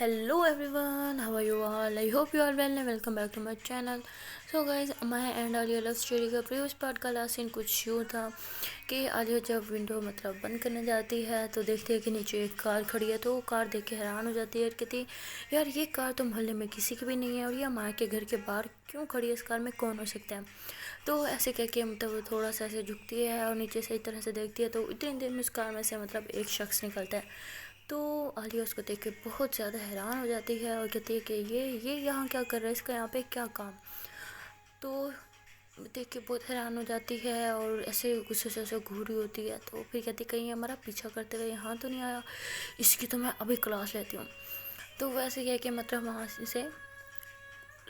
Hello everyone, how are you all? I hope you are well and welcome back to my channel. So guys, my and Alia love story का previous part का last scene कुछ यूँ था कि आलिया जब window बंद करने जाती है तो देखती है कि नीचे एक कार खड़ी है। तो वो कार देख के हैरान हो जाती है और कहती है यार ये कार तो मोहल्ले में किसी की भी नहीं है और ये माँ के घर के बाहर क्यों खड़ी है, इस कार में कौन हो सकता है। तो ऐसे कह के वो थोड़ा सा ऐसे झुकती है और नीचे से इस तरह से देखती है तो इतनी देर में उस कार में से एक शख्स निकलता है। तो आलिया उसको देख के बहुत ज़्यादा हैरान हो जाती है और कहती है कि ये यहाँ क्या कर रहा है, इसका यहाँ पे क्या काम। तो देख के बहुत हैरान हो जाती है और ऐसे गुस्से से घूरी होती है। तो फिर कहती कहीं हमारा पीछा करते हुए यहाँ तो नहीं आया, इसकी तो मैं अभी क्लास लेती हूँ। तो वैसे कह के वहाँ से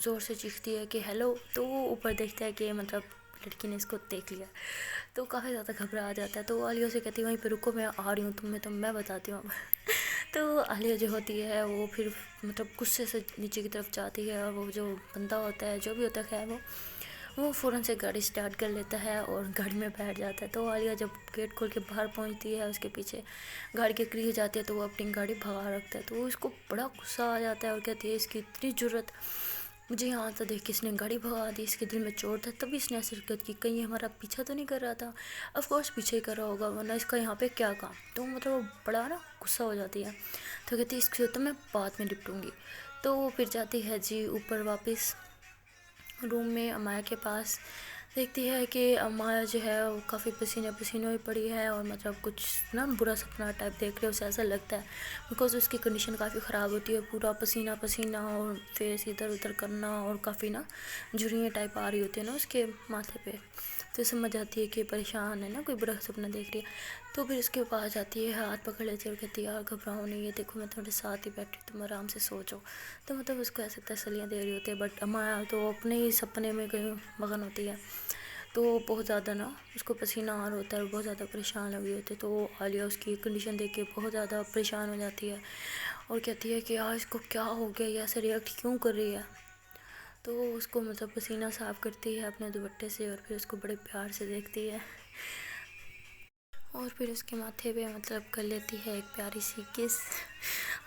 ज़ोर से चीखती है कि हेलो। तो वो ऊपर देखता है कि लड़की ने इसको देख लिया। तो काफ़ी ज़्यादा घबरा जाता है। तो आलिया से कहती है वहीं पे रुको, मैं आ रही हूँ, तुम्हें तो मैं बताती हूँ अब। तो आलिया जो होती है वो फिर गुस्से से नीचे की तरफ जाती है और वो जो बंदा होता है जो भी होता है खैर वो फ़ौरन से गाड़ी स्टार्ट कर लेता है और गाड़ी में बैठ जाता है। तो आलिया जब गेट खोल के बाहर पहुंचती है उसके पीछे गाड़ी के करीब जाती है तो वो अपनी गाड़ी भगा रखता है। तो उसको बड़ा गुस्सा आ जाता है और कहती है इसकी इतनी ज़रूरत, मुझे यहाँ तो देख के इसने गाड़ी भगा दी, इसके दिल में चोट था तभी इसने ऐसी हरकत की, कहीं हमारा पीछा तो नहीं कर रहा था। ऑफ कोर्स पीछे ही कर रहा होगा वरना इसका यहाँ पे क्या काम। तो वो बड़ा गुस्सा हो जाती है। तो कहती है इससे तो मैं बाद में निपटूंगी। तो वो फिर जाती है जी ऊपर वापस रूम में अमाया के पास। देखती है कि अमाया जो है वो काफ़ी पसीने पसीने हुई पड़ी है और कुछ बुरा सपना टाइप देख रहे हो, उसे ऐसा लगता है बिकॉज उसकी कंडीशन काफ़ी ख़राब होती है, पूरा पसीना पसीना और फेस इधर उधर करना और काफ़ी झुर्रियाँ टाइप आ रही होती है उसके माथे पे। तो समझ आती है कि परेशान है कोई बुरा सपना देख रही है। तो फिर उसके पास जाती है, हाथ पकड़ लेती है और कहती है यार घबराओ नहीं, है देखो मैं तुम्हारे साथ ही बैठी, तुम आराम से सो जाओ। तो उसको ऐसे तसल्लियाँ दे रही होती है। बट अमाया तो अपने ही सपने में कहीं मगन होती है। तो बहुत ज़्यादा उसको पसीना आ रहा होता है और बहुत ज़्यादा परेशान लगी होती है। तो आलिया उसकी कंडीशन देख के बहुत ज़्यादा परेशान हो जाती है और कहती है कि यार इसको क्या हो गया, ये ऐसे रिएक्ट क्यों कर रही है। तो उसको पसीना साफ़ करती है अपने दुपट्टे से और फिर उसको बड़े प्यार से देखती है और फिर उसके माथे पे कर लेती है एक प्यारी सी किस।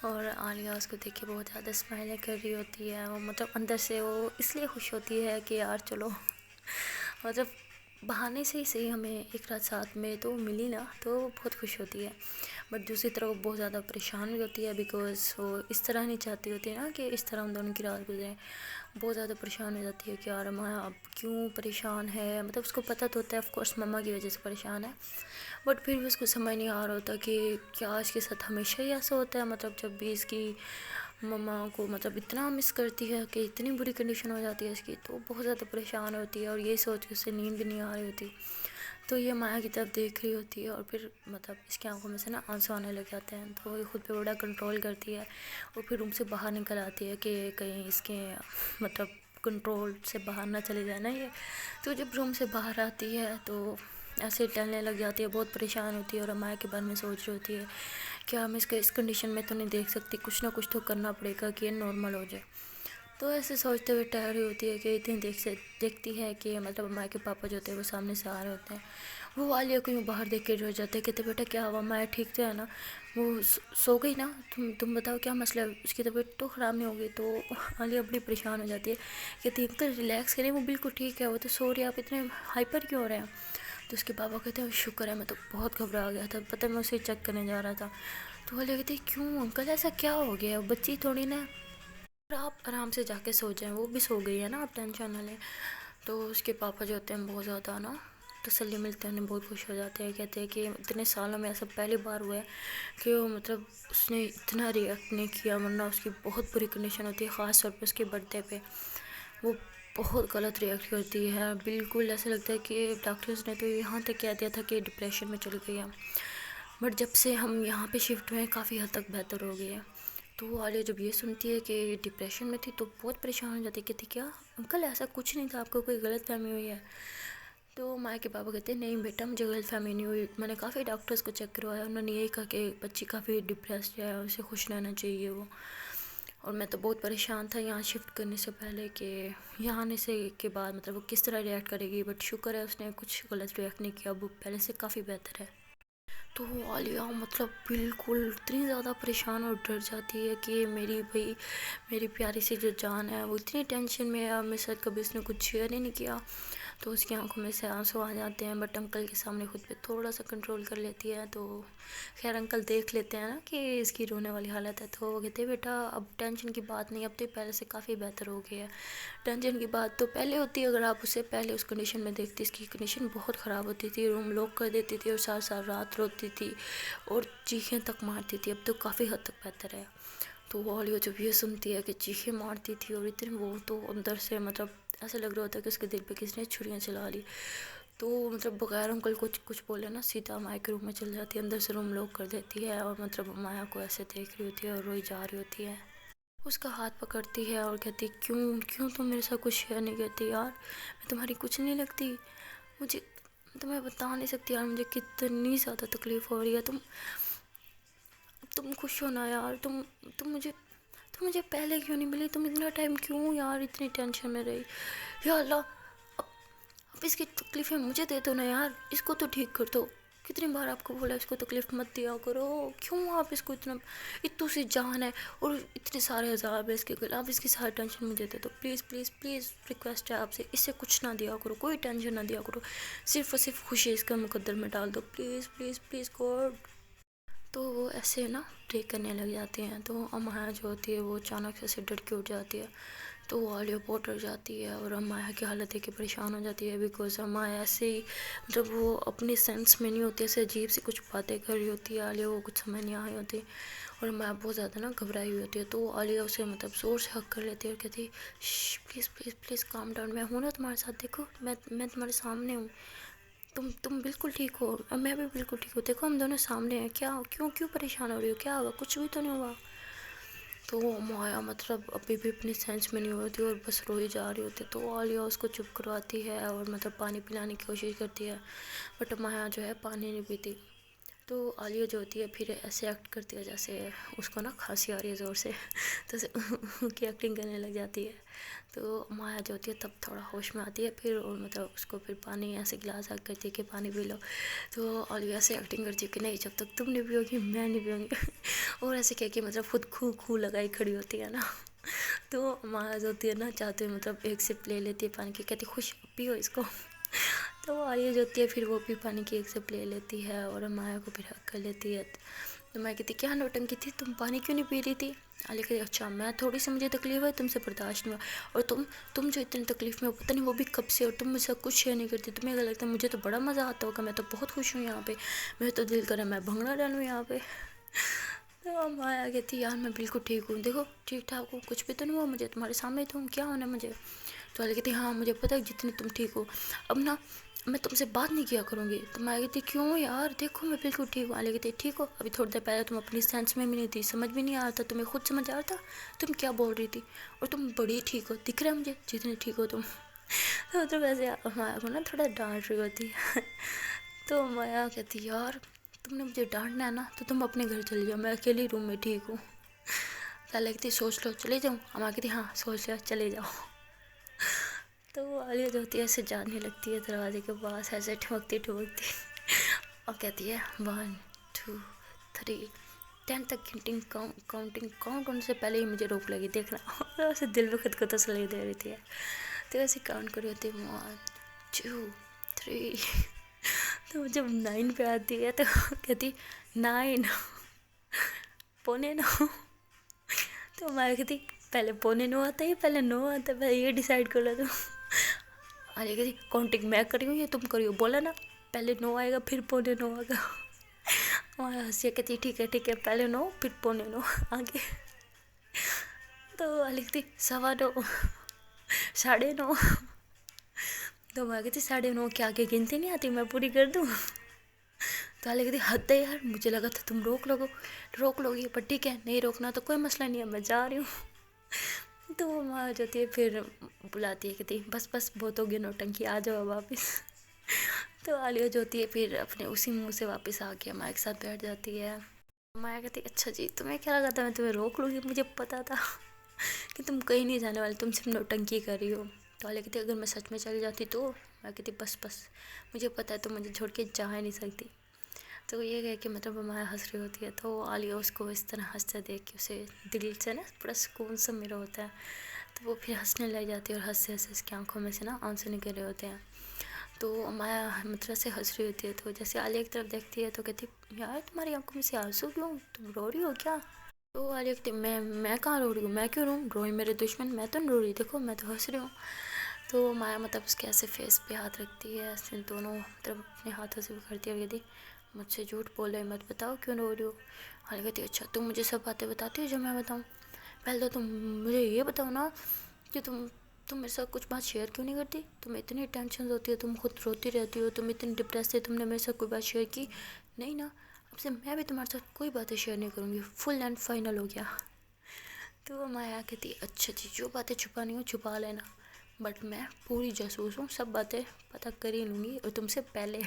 और आलिया उसको देख के बहुत ज़्यादा स्माइलें कर रही होती है। वो अंदर से वो इसलिए खुश होती है कि यार चलो बहाने से ही सही हमें एक रात साथ में तो मिली ना, तो बहुत खुश होती है। बट दूसरी तरफ वो बहुत ज़्यादा परेशान भी होती है बिकॉज़ वो इस तरह नहीं चाहती होती है कि इस तरह उन दोनों की रात गुजरे। बहुत ज़्यादा परेशान हो जाती है कि यार अम्मा अब क्यों परेशान है, उसको पता तो होता है ऑफ कोर्स मम्मा की वजह से परेशान है। बट फिर भी उसको समझ नहीं आ रहा होता कि क्या इसके साथ हमेशा ही ऐसा होता है, जब भी इसकी मम्मा को इतना मिस करती है कि इतनी बुरी कंडीशन हो जाती है इसकी, तो बहुत ज़्यादा परेशान होती है और यही सोच के उसे नींद भी नहीं आ रही होती। तो ये माया की तरफ देख रही होती है और फिर इसकी आंखों में से आंसू आने लग जाते हैं। तो ये खुद पे बड़ा कंट्रोल करती है और फिर रूम से बाहर निकल आती है कि कहीं इसके कंट्रोल से बाहर ना चले जाए ना ये। तो जब रूम से बाहर आती है तो ऐसे टहलने लग जाती है, बहुत परेशान होती है और अमाया के बारे में सोच रही होती है क्या हम इसको इस कंडीशन में तो नहीं देख सकती, कुछ ना कुछ तो करना पड़ेगा कि ये नॉर्मल हो जाए। तो ऐसे सोचते हुए ठहरी होती है कि इतनी देखती है कि अमाया के पापा जो होते हैं वो सामने से आ रहे होते हैं। वो आलिया को यूँ बाहर देख के रह जाते हैं, कहते बेटा क्या हुआ, अमाया ठीक तो है ना, वो सो गई ना, तुम बताओ क्या मसला है, उसकी तबीयत तो ख़राब नहीं होगी। तो आलिया बड़ी परेशान हो जाती है, कहती अंकल रिलैक्स करें, वो बिल्कुल ठीक है, वो तो सो रही है, आप इतने हाइपर क्यों हो रहे हैं। तो उसके पापा कहते हैं शुक्र है, मैं तो बहुत घबरा गया था, पता मैं उसे चेक करने जा रहा था। तो आलिया कहती क्यों अंकल ऐसा क्या हो गया, बच्ची थोड़ी ना, और आप आराम से जाके सो जाएं, वो भी सो गई है ना, आप टेंशन ना लें। तो उसके पापा जो होते हैं बहुत ज़्यादा तसल्ली मिलते हैं, उन्हें बहुत खुश हो जाते हैं, कहते हैं कि इतने सालों में ऐसा पहली बार हुआ है कि वो उसने इतना रिएक्ट नहीं किया, वरना उसकी बहुत बुरी कंडीशन होती है, ख़ास तौर पे उसके बर्थडे पे वो बहुत गलत रिएक्ट करती है। बिल्कुल ऐसा लगता है कि डॉक्टर्स ने तो यहाँ तक कह दिया था कि डिप्रेशन में चली गई है। बट जब से हम यहाँ पे शिफ्ट हुए हैं काफ़ी हद तक बेहतर हो गई है। तो आलिया जब ये सुनती है कि डिप्रेशन में थी तो बहुत परेशान हो जाती है, कहती क्या अंकल ऐसा कुछ नहीं था, आपको कोई गलत फहमी हुई है। तो माँ के पापा कहते हैं नहीं बेटा मुझे गलत फहमी नहीं हुई, मैंने काफ़ी डॉक्टर्स को चेक करवाया, उन्होंने यही कहा कि बच्ची काफ़ी डिप्रेस्ड है, उसे खुश रहना चाहिए वो। और मैं तो बहुत परेशान था यहाँ शिफ्ट करने से पहले कि यहाँ आने से के बाद वो किस तरह रिएक्ट करेगी, बट शुक्र है उसने कुछ गलत रिएक्ट नहीं किया, वो पहले से काफ़ी बेहतर है। تو عالیہ مطلب بالکل اتنی زیادہ پریشان اور ڈر جاتی ہے کہ میری پیاری سی جو جان ہے وہ اتنی ٹینشن میں ہے، میں شاید کبھی اس نے کچھ شیئر ہی نہیں کیا، تو اس کی آنکھوں میں سے آنسو آ جاتے ہیں، بٹ انکل کے سامنے خود پہ تھوڑا سا کنٹرول کر لیتی ہے۔ تو خیر انکل دیکھ لیتے ہیں نا کہ اس کی رونے والی حالت ہے، تو وہ کہتے ہیں بیٹا اب ٹینشن کی بات نہیں، اب تو پہلے سے کافی بہتر ہو گیا ہے، ٹینشن کی بات تو پہلے ہوتی ہے، اگر آپ اسے پہلے اس کنڈیشن میں دیکھتی، اس کی کنڈیشن بہت خراب ہوتی تھی، روم لاک کر دیتی تھی اور ساری ساری رات روتی تھی اور چیخیں تک مارتی تھی، اب تو کافی حد تک بہتر ہے۔ تو عالیہ جب یہ سنتی ہے کہ چیخیں مارتی تھی اور اتنی، وہ تو اندر سے مطلب ایسا لگ رہا ہوتا ہے کہ اس کے دل پہ کسی نے چھریاں چلا لی، تو مطلب بغیر انکل کچھ بولے نا سیدھا مایا کے روم میں چل جاتی ہے، اندر سے روم لاک کر دیتی ہے اور مطلب مایا کو ایسے دیکھ رہی ہوتی ہے اور روئی جا رہی ہوتی ہے، اس کا ہاتھ پکڑتی ہے اور کہتی کیوں تم میرے ساتھ کچھ شیئر نہیں کرتی یار، میں تمہاری کچھ نہیں لگتی، مجھے تمہیں بتا نہیں سکتی یار، مجھے کتنی زیادہ تکلیف ہو رہی ہے، تم خوش ہو نا یار، تم مجھے پہلے کیوں نہیں ملی، تم اتنا ٹائم کیوں یار اتنی ٹینشن میں رہی، یا اللہ اب اس کی تکلیفیں مجھے دے دو نا یار، اس کو تو ٹھیک کر دو، کتنی بار آپ کو بولا اس کو تکلیف مت دیا کرو، کیوں آپ اس کو اتنی سی جان ہے اور اتنے سارے عذاب ہے اس کے خلاف، اس کی ساری ٹینشن مجھے دے دو پلیز پلیز پلیز، ریکویسٹ ہے آپ سے، اس سے کچھ نہ دیا کرو، کوئی ٹینشن نہ دیا کرو، صرف اور صرف خوشی اس کا مقدر میں ڈال دو، پلیز پلیز پلیز گاڈ۔ تو وہ ایسے نا پرے کرنے لگ جاتے ہیں، تو امایا جو ہوتی ہے وہ اچانک سے ڈر کے اٹھ جاتی ہے، تو عالیہ بہت ڈر جاتی ہے اور امایا کی حالت دیکھ کے پریشان ہو جاتی ہے، بیکاز امایا ایسے ہی جب وہ اپنی سینس میں نہیں ہوتی، ایسے عجیب سی کچھ باتیں کر رہی ہوتی ہے، عالیہ کو کچھ سمجھ نہیں آئی ہوتی اور امایا بہت زیادہ نا گھبرائی ہوئی ہوتی ہے، تو عالیہ اسے مطلب زور سے ہگ کر لیتی ہے اور کہتی ہے please please please calm down, میں ہوں نا تمہارے ساتھ، دیکھو میں تمہارے سامنے ہوں، تم بالکل ٹھیک ہو اور میں بھی بالکل ٹھیک ہوں، دیکھو ہم دونوں سامنے ہیں، کیوں پریشان ہو رہی ہو، کیا ہوا، کچھ بھی تو نہیں ہوا۔ تو مایا مطلب ابھی بھی اپنی سینس میں نہیں ہوتی اور بس روئی جا رہی ہوتی ہے، تو عالیہ اس کو چپ کرواتی ہے اور مطلب پانی پلانے کی کوشش کرتی ہے، بٹ مایا جو ہے پانی نہیں پیتی، تو عالیہ جو ہوتی ہے پھر ایسے ایکٹ کرتی ہے جیسے اس کو نا کھانسی آ رہی ہے زور سے، تو کی ایکٹنگ کرنے لگ جاتی ہے، تو مایا جو ہوتی ہے تب تھوڑا ہوش میں آتی ہے پھر، اور مطلب اس کو پھر پانی ایسے گلاس آ کرتی ہے کہ پانی پی لو، تو عالیہ ایسے ایکٹنگ کرتی ہے کہ نہیں جب تک تم نہیں پیو گی میں نہیں پیوں گی، اور ایسے کہہ کے مطلب خود کھو لگائی کھڑی ہوتی ہے نا، تو مایا جو ہوتی ہے نا چاہتے ہوئے مطلب ایک سپ لے لیتی ہے پانی کی، کہتی خوش پیو اس کو، تو عالیہ جو ہوتی ہے پھر وہ بھی پانی کی ایک سپ لے لیتی ہے اور مایا کو پھر حق کر لیتی ہے، تو میں کہتی کیا نوٹنکی تھی، تم پانی کیوں نہیں پی رہی تھی، عالیہ کہتی اچھا میں تھوڑی سی مجھے تکلیف ہے تم سے برداشت نہیں ہوا، اور تم جو اتنی تکلیف میں ہو پتہ نہیں وہ بھی کب سے، اور تم مجھ سے کچھ شیئر نہیں کرتی، تمہیں کیا لگتا ہے مجھے تو بڑا مزہ آتا ہوگا، میں تو بہت خوش ہوں یہاں پہ، میرے تو دل کرا میں بھنگڑا ڈالوں یہاں پہ، تو مایا کہتی یار میں بالکل ٹھیک ہوں، دیکھو ٹھیک ٹھاک ہوں، کچھ بھی تو نہیں ہوا مجھے، تمہارے سامنے تو ہوں، کیا ہونا مجھے، تو عالیہ کہتی ہاں مجھے پتہ ہے جتنی تم ٹھیک ہو، اب نا میں تم سے بات نہیں کیا کروں گی، تو مایا کہتی کیوں یار، دیکھو میں بالکل ٹھیک ہوں، عالیہ کہتی ٹھیک ہو، ابھی تھوڑی دیر پہلے تم اپنی سینس میں بھی نہیں تھی، سمجھ بھی نہیں آ رہا تھا، تمہیں خود سمجھ آ رہا تھا تم کیا بول رہی تھی، اور تم بڑی ٹھیک ہو، دکھ رہا ہے مجھے جتنی ٹھیک ہو تم، تو مطلب ایسے مایا کو نا تھوڑا ڈانٹ رہی ہوتی ہے، تو مایا کہتی یار تم نے مجھے ڈانٹنا ہے نا تو تم اپنے گھر چلی جاؤ، میں اکیلی روم میں ٹھیک ہوں، لالہ کہتی سوچ لو چلے جاؤں، مایا کہتی ہاں سوچ لو چلے جاؤ، تو وہ عالیہ جو ہوتی ہے ایسے جانے لگتی ہے دروازے کے پاس ایسے ٹھمکتی اور کہتی ہے 1 2 3 10 تک کاؤنٹ ہونے سے پہلے ہی مجھے روک لگی، دیکھنا، ایسے دل میں خود کو تسلی دے رہی تھی، تو ایسے کاؤنٹ کر رہی ہوتی 1 2 3، تو جب 9 پہ آتی ہے تو کہتی 9 پونے 9، تو میں کہتی پہلے پونے 9 آتا ہے یا پہلے 9 آتا ہے، پہلے یہ ڈیسائیڈ کر لو، تو عالیہ کہتی کاؤنٹنگ میں کری ہوں یا تم کری ہو، بولا نا پہلے 9 آئے گا پھر پونے 9 آئے گا، اور ہنسی کہتی ٹھیک ہے پہلے 9 پھر پونے 9 آگے، تو عالیہ کہتی 9:15 9:30، تو میں کہتی 9:30 کے آگے گنتی نہیں آتی میں پوری کر دوں، تو عالیہ کہتی حد ہے یار، مجھے لگا تھا تم روک لو گی، پر ٹھیک ہے نہیں روکنا تو کوئی مسئلہ نہیں ہے، میں جا رہی ہوں، تو وہ ماں جاتی ہے پھر بلاتی ہے، کہتی بس بہت ہو گیا نوٹنکی، آ جاؤ واپس، تو عالیہ جو ہوتی ہے پھر اپنے اسی منہ سے واپس آ کے مایا کے ساتھ بیٹھ جاتی ہے، مایا کہتی اچھا جی تمہیں کیا لگا تھا میں تمہیں روک لوں گی، مجھے پتا تھا کہ تم کہیں نہیں جانے والی، تم صرف نوٹنکی کر رہی ہو، تو عالیہ کہتی اگر میں سچ میں چلی جاتی تو، میں کہتی بس مجھے پتا ہے تم مجھے چھوڑ کے جا ہی نہیں سکتی، तो ये है कि मतलब अमाया हंस रही होती है तो आलिया उसको इस तरह हंसते देख के उसे दिल से ना बड़ा सुकून सा मिला होता है। तो वो फिर हंसने लग जाती है और हंसते हंसते उसकी आंखों में से ना आंसू निकल रहे होते हैं। तो अमाया मतलब से हंस रही होती है तो जैसे आलिया की तरफ देखती है तो कहती यार तुम्हारी आंखों में से आंसू क्यों, तुम रो रही हो क्या? तो आलिया कहती मैं कहाँ रो रही हूँ, मैं क्यों रोई मेरे दुश्मन, मैं तो नहीं रो रही, देखो मैं तो हंस रही हूँ। तो माया मतलब उसके ऐसे फेस पे हाथ रखती है, ऐसे दोनों मतलब अपने हाथों से पकड़ती है और कहती मुझसे झूठ बोले मत, बताओ क्यों रो रही हो? आलिया कहती अच्छा तुम मुझे सब बातें बताती हो जो मैं बताऊँ? पहले तो तुम मुझे ये बताओ ना कि तुम मेरे साथ कुछ बात शेयर क्यों नहीं करती? तुम्हें इतनी टेंशन होती है, तुम खुद रोती रहती हो, तुम इतनी डिप्रेस है, तुमने मेरे साथ कोई बात शेयर की नहीं ना? अब से मैं भी तुम्हारे साथ कोई बातें शेयर नहीं करूँगी, फुल एंड फाइनल हो गया। तो माया कहती अच्छा जी, जो बातें छुपानी हो छुपा लेना, बट मैं पूरी जासूस हूँ, सब बातें पता कर ही लूँगी और तुमसे पहले।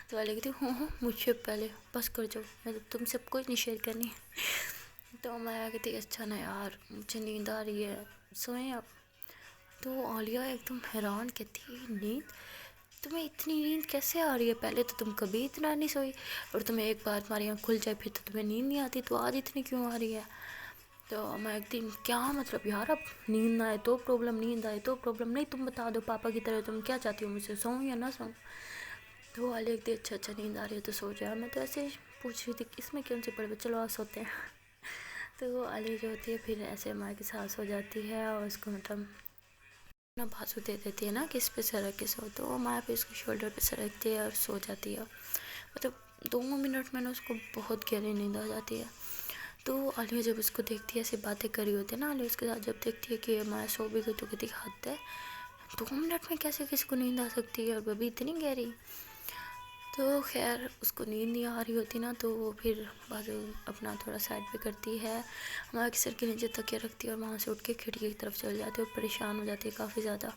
तो वाले कहती हूँ मुझसे पहले, बस कर जाओ, मैं तो तुमसे कुछ नहीं शेयर करनी। तो माया कहती अच्छा ना यार, मुझे नींद आ रही है, सोएं अब। तो आलिया एकदम हैरान कहती नींद, तुम्हें इतनी नींद कैसे आ रही है? पहले तो तुम कभी इतना नहीं सोई, और तुम्हें एक बार तुम्हारी आँख खुल जाए फिर तो तुम्हें नींद नहीं आती, तो आज इतनी क्यों आ रही है? तो मैं एक दिन क्या मतलब यार, अब नींद ना आए तो प्रॉब्लम, नींद आए तो प्रॉब्लम, नहीं तुम बता दो पापा की तरह, तुम क्या चाहती हो मुझसे, सोऊं या ना सोऊं? तो वाले एक दिन अच्छा नींद आ रही है तो सो जाए, मैं तो ऐसे ही पूछ रही थी इसमें क्यों से पड़े, चलो आज सोते हैं। तो अली जो होती है फिर ऐसे माँ के साथ सो जाती है और उसको मतलब अपना बाजू दे देती है ना कि इस पे सरक के सो, तो माँ पे उसके शोल्डर पे सरकती है और सो जाती है। मतलब 2 मिनट में ना उसको बहुत गहरी नींद आ जाती है। तो आलिया जब उसको देखती है ऐसी बातें करी होती है ना, आलिया उसके साथ जब देखती है कि माँ सो भी गई तो कहती हद है, 2 मिनट में कैसे किसी को नींद आ सकती है और वो भी इतनी गहरी। तो खैर उसको नींद नहीं आ रही होती ना, तो वो फिर बाजू अपना थोड़ा साइड पे करती है, हमारे के सर के नीचे तकिया रखती है और वहाँ से उठ के खिड़की की तरफ चल जाती है और परेशान हो जाती है काफ़ी ज़्यादा,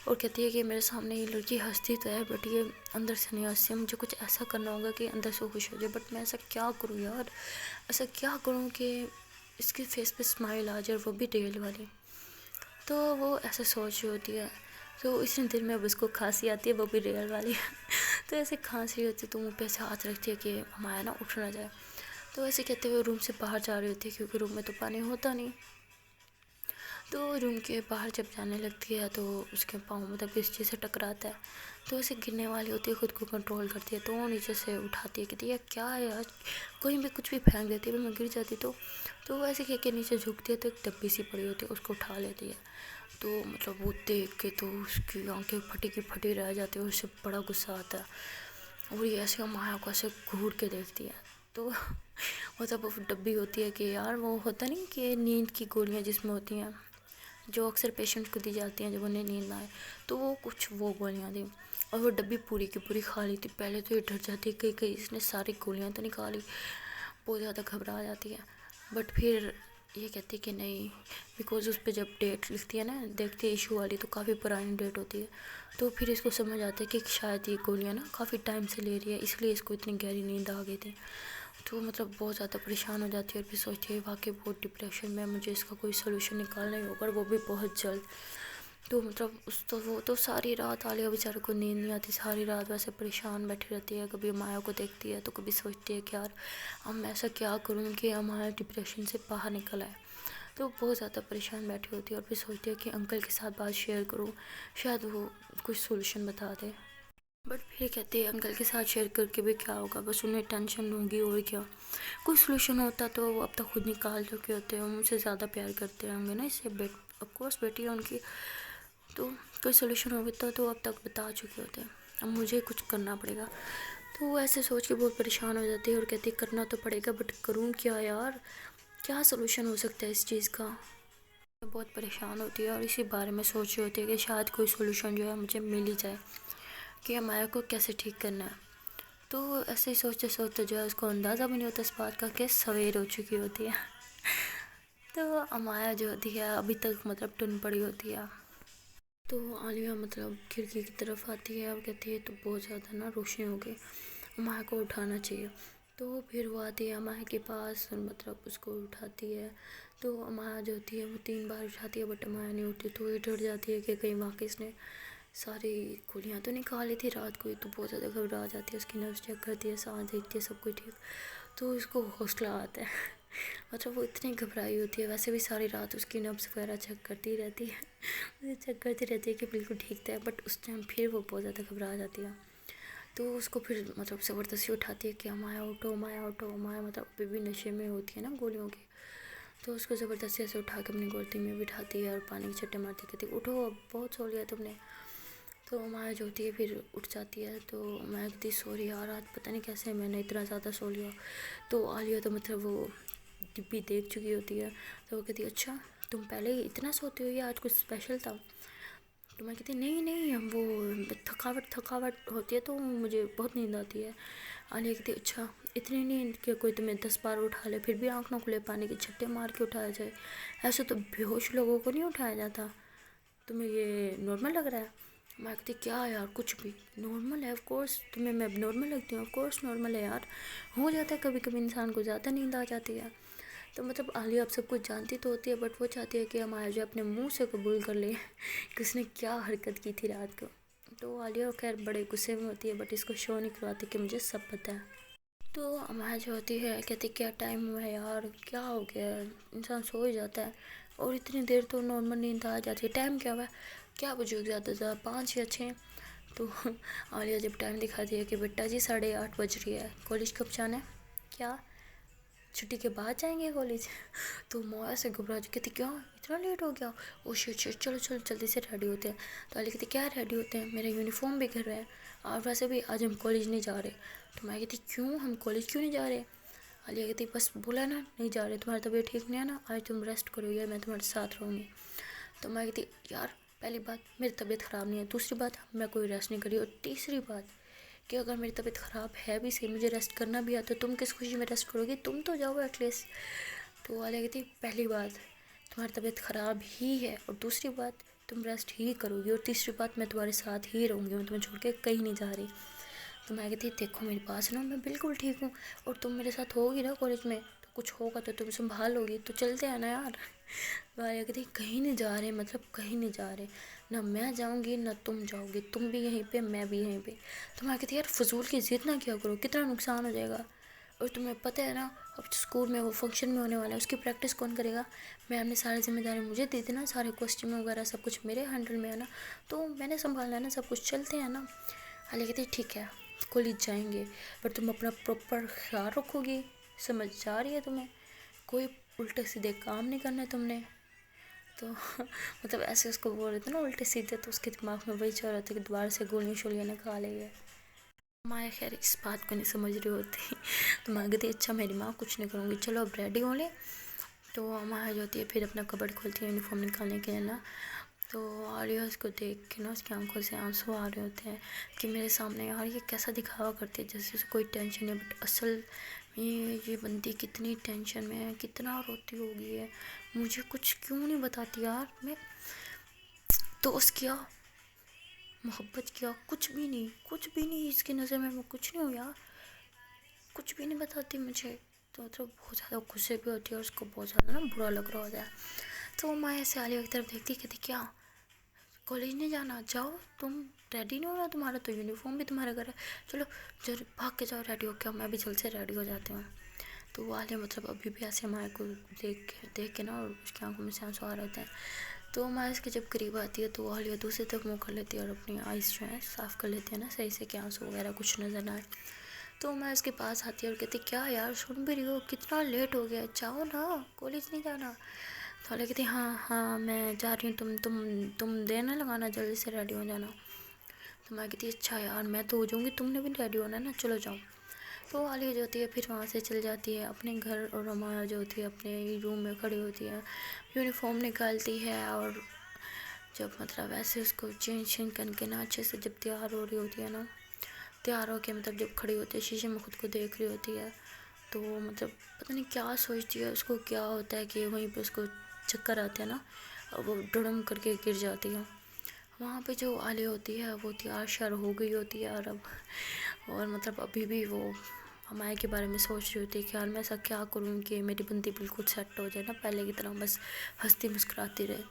और कहती है कि मेरे सामने ये लड़की हंसती तो है बट ये अंदर से नहीं हंसती, मुझे कुछ ऐसा करना होगा कि अंदर से खुश हो जाए, बट मैं ऐसा क्या करूँ यार, ऐसा क्या करूँ कि इसके फेस पे स्माइल आ जाए, वो भी रियल वाली। तो वो ऐसे सोच रही होती है, तो इसी दिल में अब उसको खांसी आती है, वो भी रियल वाली। तो ऐसे खांसी होती है तो मुँह पे ऐसे हाथ रखती है कि हमारा ना उठ ना जाए। तो ऐसे कहते हुए रूम से बाहर जा रही होती है क्योंकि रूम में तो पानी होता नहीं। तो रूम के बाहर जब जाने लगती है तो उसके पाँव मतलब किस चीज़ से टकराता है, तो ऐसे गिरने वाली होती है, खुद को कंट्रोल करती है, तो वो नीचे से उठाती है, कहती है क्या है यार, कहीं भी कुछ भी फेंक देती है, मैं गिर जाती तो वो ऐसे कह के नीचे झुकती है तो एक डब्बी सी पड़ी होती है उसको उठा लेती है। तो मतलब वो देख के तो उसकी आंखें फटी की फटी रह जाती है और उससे बड़ा गुस्सा आता है, और ये ऐसे माया को ऐसे घूर के देखती है। तो मतलब वो डब्बी होती है कि यार वो होता नहीं कि नींद की गोलियाँ जिसमें होती हैं जो अक्सर पेशेंट को दी जाती हैं जब उन्हें नींद ना आए, तो वो कुछ वो गोलियाँ दी, और वो डब्बी पूरी की पूरी खा ली थी। पहले तो ये डर जाती है कहीं कहीं इसने सारी गोलियाँ तो निकाली, बहुत ज़्यादा घबरा जाती है, बट फिर ये कहती है कि नहीं, बिकॉज उस पर जब डेट लिखती है ना, देखती है इशू वाली, तो काफ़ी पुरानी डेट होती है, तो फिर इसको समझ आता है कि शायद ये गोलियाँ ना काफ़ी टाइम से ले रही है, इसलिए इसको इतनी गहरी नींद आ गई थी। तो मतलब बहुत ज़्यादा परेशान हो जाती है और फिर सोचती है वाकई बहुत डिप्रेशन में, मुझे इसका कोई सोल्यूशन निकालना ही होगा, और वो भी बहुत जल्द। तो मतलब उस तो वो तो सारी रात आलिया बेचारे को नींद नहीं आती, सारी रात वैसे परेशान बैठी रहती है, कभी माया को देखती है तो कभी सोचती है कि यार अब मैं ऐसा क्या करूँ कि हमारा डिप्रेशन से बाहर निकल आए। तो बहुत ज़्यादा परेशान बैठी होती है और फिर सोचती है कि अंकल के साथ बात शेयर करूँ, शायद वो कुछ सोल्यूशन बता दे, बट फिर कहती है अंकल के साथ शेयर करके भी क्या होगा, बस उन्हें टेंशन लूँगी और क्या, कोई सोल्यूशन होता तो वो अब तक खुद निकाल चुके होते हैं, मुझसे ज़्यादा प्यार करते होंगे ना इससे, ऑफकोर्स बेटी है उनकी, तो कोई सोल्यूशन होता तो अब तक बता चुके होते हैं, अब मुझे कुछ करना पड़ेगा। तो वो ऐसे सोच के बहुत परेशान हो जाती है और कहती है करना तो पड़ेगा बट करूँ क्या यार, क्या सोल्यूशन हो सकता है इस चीज़ का। बहुत परेशान होती है और इसी बारे में सोच रही होती है कि शायद कोई सोल्यूशन जो है मुझे मिल ही जाए कि अमाया को कैसे ठीक करना है। तो ऐसे ही सोचते सोचते जो है उसको अंदाज़ा भी नहीं होता इस बात का कि सवेर हो चुकी होती है। तो अमाया जो होती है अभी तक मतलब टुन पड़ी होती है। तो आलिया मतलब खिड़की की तरफ आती है और कहती है तो बहुत ज़्यादा ना रोशनी हो गई, अमाया को उठाना चाहिए। तो फिर वो आती है अमाया के पास और मतलब उसको उठाती है। तो अमाया जो होती है वो 3 बार उठाती है बट अमाया नहीं उठती, तो ये डर जाती है कि कहीं वाकई इसने सारी गोलियाँ तो निकाल ली थी रात को ही, तो बहुत ज़्यादा घबरा जाती है, उसकी नब्ज़ चेक करती है, सांस देखती है, सब कुछ ठीक, तो उसको हौसला आता है। मतलब वो इतनी घबराई होती है, वैसे भी सारी रात उसकी नब्ज़ वगैरह चेक करती रहती है, उसे चेक करती रहती है कि बिल्कुल ठीक है, बट उस टाइम फिर वो बहुत ज़्यादा घबरा जाती है। तो उसको फिर मतलब ज़बरदस्ती उठाती है कि माया उठो, माया उठो, माया मतलब अभी भी नशे में होती है ना गोलियों की, तो उसको ज़बरदस्ती ऐसे उठा के अपनी गोदी में बिठाती है और पानी के छट्टे मारती, कहती उठो अब बहुत सो लिया तुमने। तो माया जो होती है फिर उठ जाती है, तो मैं कहती सॉरी यार, आज पता नहीं कैसे मैंने इतना ज़्यादा सो लिया। तो आलिया तो मतलब वो डिब्बी देख चुकी होती है, तो वो कहती अच्छा तुम पहले ही इतना सोती हो या आज कुछ स्पेशल था। तो मैं कहती नहीं नहीं, हम वो थकावट होती है तो मुझे बहुत नींद आती है। आलिया कहती अच्छा इतनी नींद कि कोई तुम्हें 10 बार उठा ले फिर भी आँख ना खुले, पानी के छट्टे मार के उठाया जाए, ऐसे तो बेहोश लोगों को नहीं उठाया जाता, तुम्हें ये नॉर्मल लग रहा है। मैं कहती क्या यार कुछ भी नॉर्मल है, ऑफ कोर्स तुम्हें मैं नॉर्मल लगती हूँ, ऑफ कोर्स नॉर्मल है यार, हो जाता है कभी कभी इंसान को ज़्यादा नींद आ जाती है। तो मतलब आलिया अब सब कुछ जानती तो होती है, बट वो चाहती है कि हमारा जो अपने मुंह से कबूल कर ले कि उसने क्या हरकत की थी रात को। तो आलिया खैर बड़े गुस्से में होती है, बट इसको शो नहीं करवाती कि मुझे सब पता है। तो अमाया जो होती है कहती क्या टाइम हुआ है यार, क्या हो गया है? इंसान सो ही जाता है और इतनी देर तो नॉर्मल नींद आ जाती है, टाइम क्या हुआ है, क्या बजे ज़्यादा से ज़्यादा 5 या 6। तो आलिया जब टाइम दिखाती है कि बेटा जी 8:30 बज रही है, कॉलेज कब जाना है, क्या छुट्टी के बाद जाएंगे कॉलेज। तो मोया से घबरा जी कहती क्या इतना लेट हो गया, ओ शिट शिट, चलो चलो जल्दी से रेडी होते हैं। तो आलिया कहती क्या रेडी होते हैं, मेरा यूनिफॉर्म भी घर रहा है और वैसे भी आज हम कॉलेज नहीं जा रहे। तो मैं कहती क्यों, हम कॉलेज क्यों नहीं जा रहे। आलिया कहती बस बोला ना नहीं जा रहे, तुम्हारी तबीयत ठीक नहीं है ना, आज तुम रेस्ट करो यार, मैं तुम्हारे साथ रहूँगी। तो मैं कहती यार पहली बात मेरी तबीयत ख़राब नहीं है, दूसरी बात मैं कोई रेस्ट नहीं करी, और तीसरी बात कि अगर मेरी तबीयत ख़राब है भी सही, मुझे रेस्ट करना भी आता, तो तुम किस खुशी में रेस्ट करोगी, तुम तो जाओ एटलीस्ट। तो आलिया कहती पहली बात तुम्हारी तबीयत ख़राब ही है, और दूसरी बात तुम रेस्ट ही करोगी, और तीसरी बात मैं तुम्हारे साथ ही रहूँगी, मैं तुम्हें छोड़ के कहीं नहीं जा रही। तो मैं कहती देखो मेरी बात सुनो, मैं बिल्कुल ठीक हूँ और तुम मेरे साथ होगी ना कॉलेज में, तो कुछ होगा तो तुम संभालोगी, तो चलते हैं ना यार। वाया कहती कहीं नहीं जा रहे, मतलब कहीं नहीं जा रहे, ना मैं जाऊँगी ना तुम जाओगी, तुम भी यहीं पे मैं भी यहीं पे। तो मैं कहती यार फजूल की जिद ना क्या करो, कितना नुकसान हो जाएगा, और तुम्हें पता है ना अब स्कूल में वो फंक्शन में होने वाला है, उसकी प्रैक्टिस कौन करेगा, मैम ने सारी जिम्मेदारी मुझे दी थी ना, सारे कॉस्ट्यूम वगैरह सब कुछ मेरे हैंडल में है ना, तो मैंने संभालना है ना सब कुछ, चलते हैं ना। हालांकि कहती ठीक है कॉलेज जाएंगे, पर तुम अपना प्रॉपर ख्याल रखोगी, समझ जा रही है तुम्हें, कोई उल्टे सीधे काम नहीं करना है तुमने। तो मतलब ऐसे उसको बोल रहे थे ना उल्टे सीधे, तो उसके दिमाग में वही चल रहा था कि दोबारा से गोलियाँ शोलियाँ निकाल लेंगे। माया खैर इस बात को नहीं समझ रही होती। तो माँ कहती अच्छा मेरी माँ कुछ नहीं करूँगी, चलो अब रेडी हो ले। तो माया जो होती है फिर अपना कबर्ड खोलती है यूनिफॉर्म निकालने के लिए ना, तो आलिया उसको देख के ना उसकी आंखों से आंसू आ रहे होते हैं कि मेरे सामने यार ये कैसा दिखावा करती है जैसे उसे कोई टेंशन है, बट असल में ये बंदी कितनी टेंशन में है, कितना रोती होगी है, मुझे कुछ क्यों नहीं बताती यार। मैं दोस्त किया, मोहब्बत किया, कुछ भी नहीं, कुछ भी नहीं, इसकी नज़र में मैं कुछ नहीं हूँ यार, कुछ भी नहीं बताती मुझे। तो मतलब बहुत ज़्यादा गुस्से भी होती है और उसको बहुत ज़्यादा ना बुरा लग रहा होता है। तो माया से आलिया की तरफ देखती कहती क्या कॉलेज नहीं जाना, जाओ तुम रेडी नहीं होना, तुम्हारा तो यूनिफॉर्म भी तुम्हारे घर है, चलो जरूर भाग के जाओ रेडी हो के, मैं भी जल्द से रेडी हो जाती हूँ। तो वो आलिया मतलब अभी भी ऐसे माया को देख के ना और उसकी आंखों में से आंसू आ रहे हैं। तो माया इसके जब करीब आती है तो आलिया दूसरी तरफ मुँह कर लेती है और अपनी आइज़ जो है साफ़ कर लेती है ना सही से, कि आंसू वगैरह कुछ नज़र ना आए। तो मैं उसके पास आती है और कहती क्या यार सुन भी रही हो, कितना लेट हो गया, जाओ ना कॉलेज नहीं जाना। तो आलिया कहती हाँ हाँ मैं जा रही हूँ, तुम देर ना लगाना, जल्दी से रेडी हो जाना। तो मैं कहती अच्छा यार मैं तो हो जाऊँगी, तुमने भी रेडी होना है ना, चलो जाओ। तो आलिया जो होती है फिर वहाँ से चल जाती है अपने घर, और अमाया जो होती है अपने रूम में खड़ी होती है, यूनिफॉर्म निकालती है, और जब मतलब ऐसे उसको चेंज करके ना अच्छे से जब तैयार हो रही होती है ना, तैयार होके मतलब जब खड़ी होती है शीशे में खुद को देख रही होती है, तो मतलब पता नहीं क्या सोचती है, उसको क्या होता है कि वहीं पे उसको चक्कर आते हैं ना, और वो डुड़म करके गिर जाती है। वहाँ पे जो आलिया होती है वो तैयार श्यार हो गई होती है, और मतलब अभी भी वो अमाया के बारे में सोच रही होती है कि यार मैं ऐसा क्या करूँ कि मेरी बंदी बिल्कुल सेट हो जाए ना पहले की तरह, बस हंसती मुस्कुराती रहे।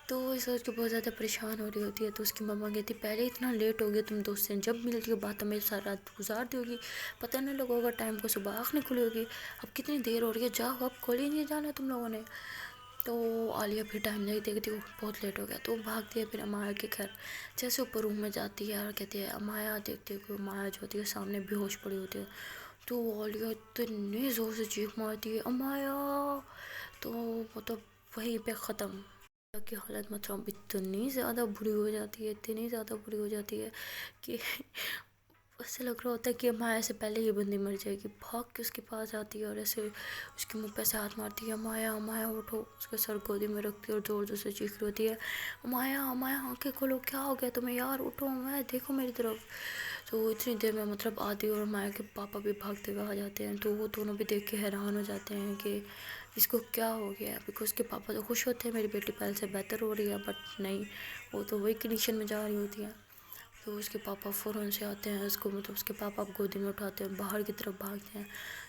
تو یہ سوچ کے بہت زیادہ پریشان ہو رہی ہوتی ہے. تو اس کی مما کہتی پہلے اتنا لیٹ ہو گیا تم دوست سے جب ملتی ہو بات ہمیں ساری رات گزار دی ہوگی, پتہ نہیں لگا ہوگا ٹائم کو, صبح آنکھ نہیں کھلی ہوگی, اب کتنی دیر ہو رہی ہے, جاؤ اب کالج نہیں جانا تم لوگوں نے. تو عالیہ پھر ٹائم نہیں دیکھتی, وہ بہت لیٹ ہو گیا تو وہ بھاگتی ہے پھر امایا کے گھر. جیسے اوپر روم میں جاتی ہے اور کہتی ہے امایا, دیکھتی ہے کہ امایا جو ہوتی ہے سامنے بے ہوش پڑی ہوتی ہے. تو عالیہ اتنے زور سے چیخ مارتی ہے امایا, تو مطلب وہیں پہ ختم کی حالت. مطلب اتنی زیادہ بری ہو جاتی ہے, اتنی زیادہ بری ہو جاتی ہے کہ ایسے لگ رہا ہوتا ہے کہ امایا سے پہلے یہ بندی مر جائے گی. بھاگ کے اس کے پاس آتی ہے اور ایسے اس کے منہ پہ سے ہاتھ مارتی ہے, امایا امایا اٹھو. اس کے سر گودی میں رکھتی ہے اور زور زور سے چیخ رہی ہوتی ہے امایا امایا آنکھیں کھولو, کیا ہو گیا تمہیں یار, اٹھو امایا, دیکھو میری طرف. تو اتنی دیر میں مطلب آدھی اور امایا کے پاپا بھی بھاگتے ہوئے آ جاتے ہیں. تو وہ دونوں بھی دیکھ کے حیران ہو جاتے ہیں کہ اس کو کیا ہو گیا ہے. بیکاز اس کے پاپا تو خوش ہوتے ہیں میری بیٹی پہلے سے بہتر ہو رہی ہے, بٹ نہیں, وہ تو وہی کنڈیشن میں جا رہی ہوتی ہے. تو اس کے پاپا فوراً سے آتے ہیں, اس کو مطلب اس کے پاپا گودی میں اٹھاتے ہیں, باہر کی طرف بھاگتے ہیں.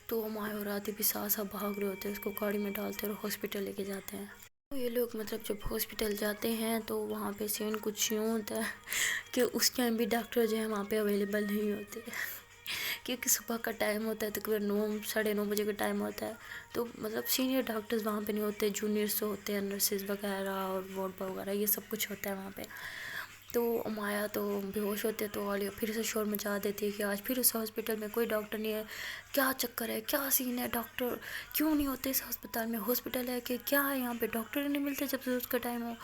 تو امایا اور آدھی بھی ساتھ بھاگ رہے ہوتے ہیں, اس کو گاڑی میں ڈالتے ہیں اور ہاسپٹل لے کے جاتے ہیں. تو یہ لوگ مطلب جب ہاسپٹل جاتے ہیں تو وہاں پہ سین کچھ یوں ہوتا ہے کہ اس ٹائم بھی ڈاکٹر جو ہے وہاں پہ اویلیبل نہیں ہوتے کیونکہ صبح کا ٹائم ہوتا ہے, تقریباً 9-9:30 کا ٹائم ہوتا ہے. تو مطلب سینئر ڈاکٹرز وہاں پہ نہیں ہوتے, جونیئرس ہوتے ہیں, نرسز وغیرہ اور وارڈ بوائے وغیرہ, یہ سب کچھ ہوتا ہے وہاں پہ. تو امایا تو بے ہوش ہوتے ہیں, تو عالیہ پھر سے شور مچا دیتی ہے کہ آج پھر اس ہاسپٹل میں کوئی ڈاکٹر نہیں ہے, کیا چکر ہے, کیا سین ہے, ڈاکٹر کیوں نہیں ہوتے اس ہسپتال میں, ہاسپٹل ہے کہ کیا ہے, یہاں پہ ڈاکٹر ہی نہیں ملتے جب ضرورت کا ٹائم ہو.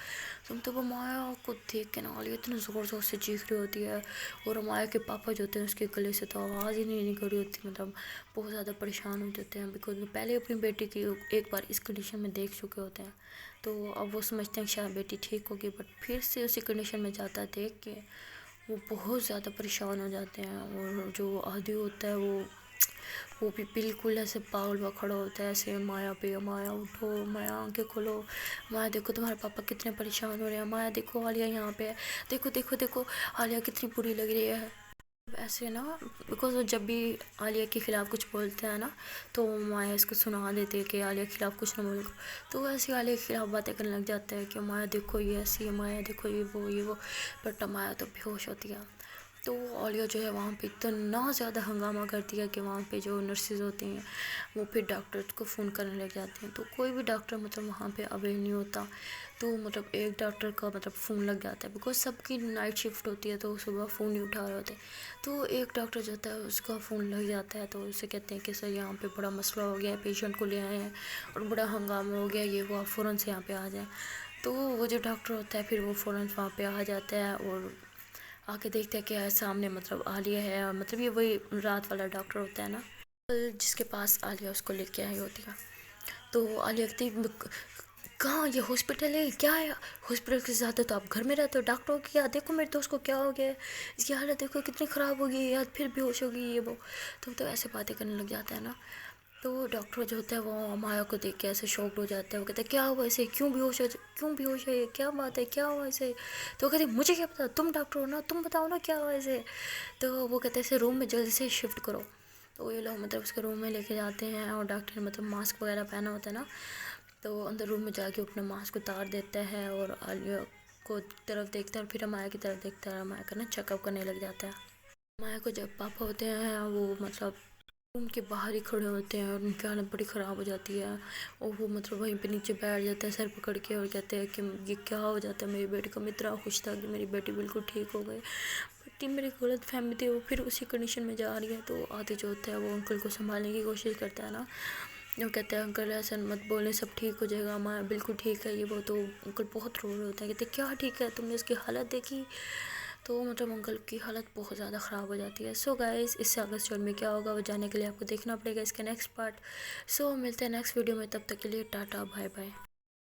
تو امایا کو دیکھ کے نا عالیہ اتنے زور زور سے چیخ رہی ہوتی ہے, اور امایا کے پاپا جو ہوتے ہیں اس کے گلے سے تو آواز ہی نہیں نکل رہی ہوتی. مطلب بہت زیادہ پریشان ہو جاتے ہیں, بیکاز وہ پہلے اپنی بیٹی کی ایک بار اس کنڈیشن میں دیکھ چکے ہوتے ہیں. تو اب وہ سمجھتے ہیں شاید بیٹی ٹھیک ہوگی, بٹ پھر سے اسی کنڈیشن میں جاتا ہے دیکھ کے وہ بہت زیادہ پریشان ہو جاتے ہیں. اور جو عادی ہوتا ہے وہ بھی بالکل ایسے پاگل ہوا کھڑا ہوتا ہے ایسے امایا پہ, امایا اٹھو, امایا آنکھیں کھولو, امایا دیکھو تمہارے پاپا کتنے پریشان ہو رہے ہیں, امایا دیکھو عالیہ یہاں پہ ہے, دیکھو دیکھو دیکھو عالیہ کتنی بری لگ رہی ہے. ایسے نا بیکاز وہ جب بھی عالیہ کے خلاف کچھ بولتے ہیں نا تو امایا اس کو سنا دیتی ہے کہ عالیہ کے خلاف کچھ نہ بولو. تو وہ ایسے عالیہ کے خلاف باتیں کرنے لگ جاتا ہے کہ امایا دیکھو یہ ایسی, امایا دیکھو یہ وہ, بٹ امایا تو بے ہوش ہوتی ہے. تو عالیہ جو ہے وہاں پہ اتنا زیادہ ہنگامہ کرتی ہے کہ وہاں پہ جو نرسز ہوتی ہیں وہ پھر ڈاکٹر کو فون کرنے لگ جاتے ہیں. تو کوئی بھی ڈاکٹر مطلب وہاں پہ اویل نہیں ہوتا. تو مطلب ایک ڈاکٹر کا مطلب فون لگ جاتا ہے, بیکاز سب کی نائٹ شفٹ ہوتی ہے تو صبح فون نہیں اٹھا رہے ہوتے. تو ایک ڈاکٹر جو ہوتا ہے اس کا فون لگ جاتا ہے, تو اسے کہتے ہیں کہ سر یہاں پہ بڑا مسئلہ ہو گیا ہے, پیشنٹ کو لے آئے ہیں اور بڑا ہنگامہ ہو گیا, یہ وہ, آپ فوراً سے یہاں پہ آ جائیں. تو وہ جو ڈاکٹر ہوتا ہے پھر وہ فوراً وہاں پہ آ جاتا ہے اور آ کے دیکھتے ہیں کہ سامنے مطلب عالیہ ہے, اور مطلب یہ وہی رات والا ڈاکٹر ہوتا ہے نا جس کے پاس عالیہ اس کو لے کے آئی ہوتی ہے. تو عالیہ کہتی کہاں, یہ ہاسپٹل ہے کیا ہے, ہاسپٹل سے زیادہ تو آپ گھر میں رہتے ہو, ڈاکٹروں کی کیا, دیکھو میرے دوست کو کیا ہو گیا ہے, اس کی حالت دیکھو کتنی خراب ہو گئی ہے, یا پھر بے ہوش ہو گئی یہ وہ. تو ایسے باتیں کرنے لگ جاتا ہے نا. تو ڈاکٹر جو ہوتا ہے وہ امایا کو دیکھ کے ایسے شوکڈ ہو جاتا ہے, وہ کہتا ہے کیا ہوا اسے, کیوں بے ہوش ہے, کیا بات ہے, کیا ہوا اسے. تو وہ کہتے ہیں مجھے کیا پتا, تم ڈاکٹر ہو نا, تم بتاؤ نا کیا ہوا اسے. تو وہ کہتے ہیں اسے روم میں جلدی سے شفٹ کرو. تو یہ لوگ مطلب اس کے روم میں لے کے جاتے ہیں, اور ڈاکٹر نے مطلب ماسک وغیرہ پہنا ہوتا ہے نا, تو اندر روم میں جا کے اپنا ماسک اتار دیتا ہے اور عالیہ کو طرف دیکھتا ہے, اور پھر امایا کی طرف دیکھتا ہے, اور امایا کا نا چیک اپ کرنے لگ جاتا ہے. امایا کو جب پاپا ہوتے ہیں وہ مطلب روم کے باہر ہی کھڑے ہوتے ہیں, اور ان کی حالت بڑی خراب ہو جاتی ہے, اور وہ مطلب وہیں پہ نیچے بیٹھ جاتا ہے سر پکڑ کے, اور کہتے ہیں کہ یہ کیا ہو جاتا ہے میری بیٹی کو. میں اتنا خوش تھا کہ میری بیٹی بالکل ٹھیک ہو گئی, بٹ میری غلط فہمی تھی, وہ پھر اسی کنڈیشن میں جا رہی ہے. تو آدھی جو ہوتا ہے وہ انکل کو سنبھالنے کی کوشش کرتا ہے نا, وہ کہتے ہیں انکل ایسا مت بولیں, سب ٹھیک ہو جائے گا, ماں بالکل ٹھیک ہے یہ وہ. تو انکل بہت رو رہے ہوتے ہیں, کہتے ہیں کیا ٹھیک ہے, تم نے اس کی حالت دیکھی. تو مطلب انکل کی حالت بہت زیادہ خراب ہو جاتی ہے. سو گائز اس سے آگے اسٹوری میں کیا ہوگا وہ جاننے کے لیے آپ کو دیکھنا پڑے گا اس کا نیکسٹ پارٹ. سو ملتے ہیں نیکسٹ ویڈیو میں, تب تک کے لیے ٹاٹا بائے بائے.